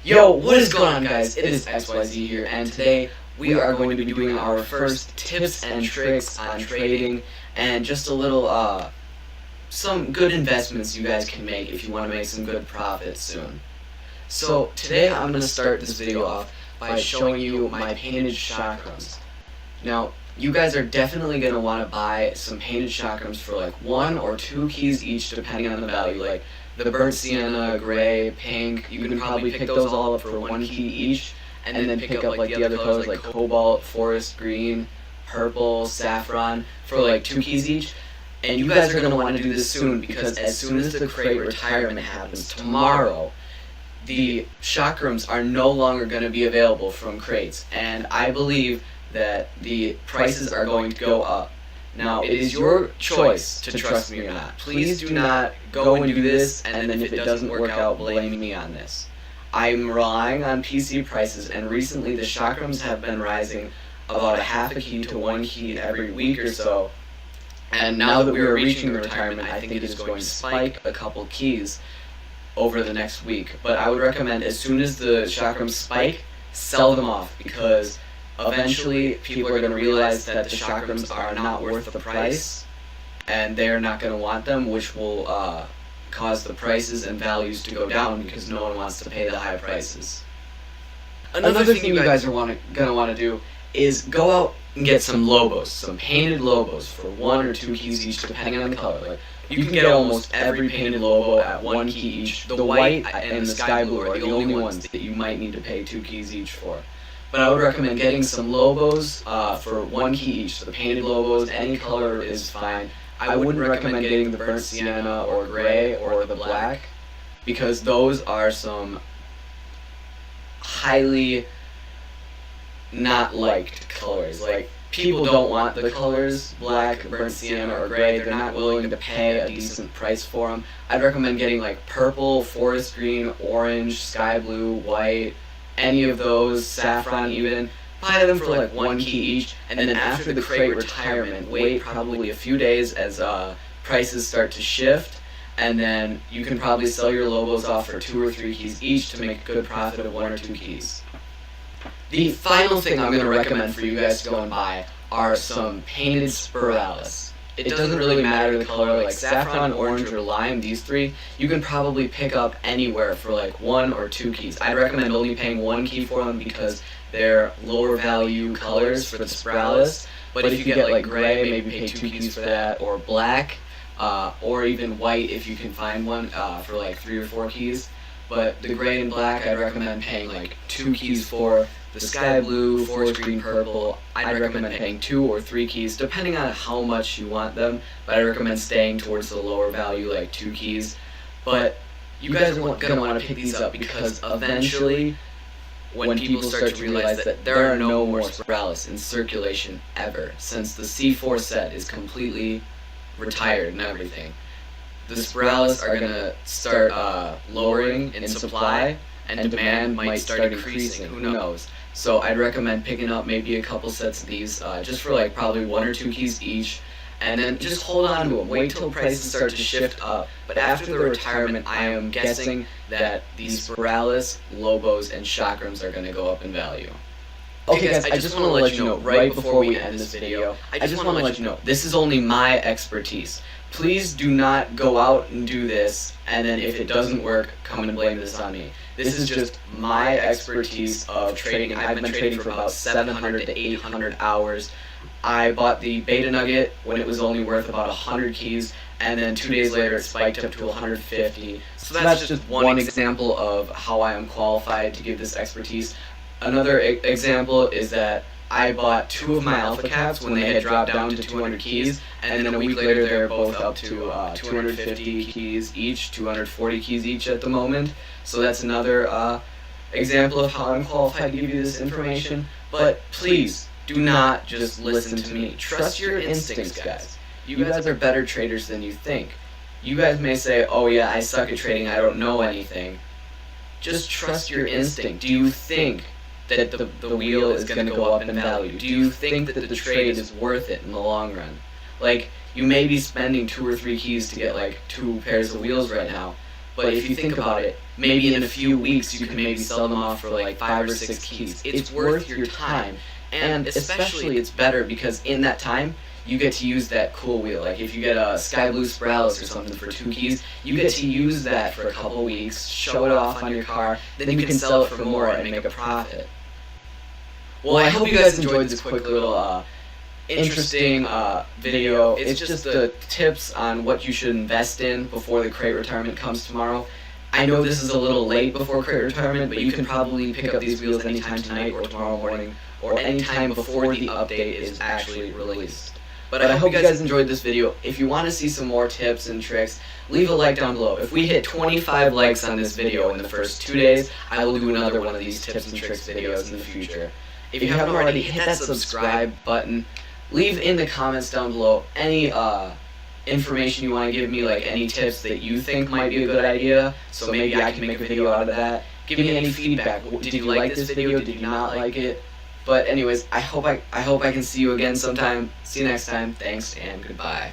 Yo, what is going on, guys? It is XYZ here, and today we are going to be doing our first tips and tricks on trading and just a little, some good investments you guys can make if you want to make some good profits soon. So today I'm going to start this video off by showing you my painted chakrams. Now, you guys are definitely going to want to buy some painted chakrams for like 1 or 2 keys each depending on the value. Like the burnt sienna, gray, pink, you can probably pick those all up for 1 key each, and then pick up like the other colors like cobalt, forest green, purple, saffron for like 2 keys each. And you guys are going to want to do this soon, because as soon as the crate retirement happens tomorrow, the chakrams are no longer going to be available from crates, and I believe that the prices are going to go up. Now, it is your choice to trust me or not. Please do not go and do this, and then if it doesn't work out, blame me on this. I'm relying on PC prices, and recently the chakrams have been rising about a half a key to 1 key every week or so. And now that we are reaching the retirement, I think it is going to spike a couple keys over the next week. But I would recommend, as soon as the chakrams spike, sell them off, because eventually people are going to realize that the chakrams are not worth the price, and they're not going to want them, which will cause the prices and values to go down because no one wants to pay the high prices. Another thing you guys are going to want to do is go out and get some lobos, some painted lobos for 1 or 2 keys each depending on the color. Like, you can get almost every painted lobo at 1 key each. The white and the sky blue are the only ones that you might need to pay 2 keys each for. But I would recommend getting some lobos for 1 key each. So the painted lobos, any color is fine. I wouldn't recommend getting the burnt sienna or gray or the black, because those are some highly not liked colors. Like, people don't want the colors black, burnt sienna, or gray. They're not willing to pay a decent price for them. I'd recommend getting like purple, forest green, orange, sky blue, white, any of those, saffron even. Buy them for like 1 key each, and then after the crate retirement, wait probably a few days as prices start to shift, and then you can probably sell your lobos off for 2 or 3 keys each to make a good profit of 1 or 2 keys. The final thing I'm going to recommend for you guys to go and buy are some painted spiralis. It doesn't really matter the color, like saffron, orange, or lime, these 3, you can probably pick up anywhere for like 1 or 2 keys. I'd recommend only paying 1 key for them because they're lower value colors for the spiralis. But if you get like gray, maybe pay 2 keys for that, or black, or even white if you can find one for like 3 or 4 keys. But the gray and black, I'd recommend paying like 2 keys for. The sky blue, forest green, purple, I'd recommend paying 2 or 3 keys, depending on how much you want them, but I recommend staying towards the lower value, like 2 keys. But you guys are going to want to pick these up, because eventually, when people start to realize that there are no more spiralis in circulation ever, since the C4 set is completely retired and everything, the spiralis are going to start lowering in supply, and demand might start increasing, who knows. So I'd recommend picking up maybe a couple sets of these, just for like probably 1 or 2 keys each, and then just hold on to them. Wait till prices start to shift up. But after the retirement, I am guessing that these spiralis, lobos, and chakrams are going to go up in value. Okay guys, I just want to let you know, right before we end this video, I just want to let you know, this is only my expertise. Please do not go out and do this, and then if it doesn't work, come and blame this on me. This is just my expertise of trading. I've been trading for about 700 to 800 hours. I bought the beta nugget when it was only worth about 100 keys, and then 2 days later it spiked up to 150. So that's just one example of how I am qualified to give this expertise. Another example is that I bought 2 of my alpha caps when they had dropped down to 200 keys, and then a week later they're both up to 250 keys each, 240 keys each at the moment. So that's another example of how I'm qualified to give you this information. But please, do not just listen to me. Trust your instincts, guys. You guys are better traders than you think. You guys may say, oh yeah, I suck at trading, I don't know anything. Just trust your instinct. Do you think that the wheel is going to go up in value? Do you think that the trade is worth it in the long run? Like, you may be spending 2 or 3 keys to get like 2 pairs of wheels right now, But if you think about it, maybe in a few weeks you can maybe sell them off for like 5 or 6 keys. It's worth your time. And especially it's better because in that time, you get to use that cool wheel. Like if you get a Sky Blue Spiralis or something for 2 keys, you get to use that for a couple weeks, show it off on your car, then you can sell it for more and make a profit. Well, I hope you guys enjoyed this quick little interesting video. It's just the tips on what you should invest in before the crate retirement comes tomorrow. I know this is a little late before crate retirement, but you can probably pick up these wheels anytime tonight or tomorrow morning or anytime before the update is actually released. But I hope you guys enjoyed this video. If you want to see some more tips and tricks, leave a like down below. If we hit 25 likes on this video in the first 2 days, I will do another one of these tips and tricks videos in the future. If you haven't already, hit that subscribe button. Leave in the comments down below any information you want to give me, like any tips that you think might be a good idea, so maybe I can make a video out of that. Give me any feedback. Did you like this video? Did you not like it? But anyways, I hope I can see you again sometime. See you next time. Thanks and goodbye.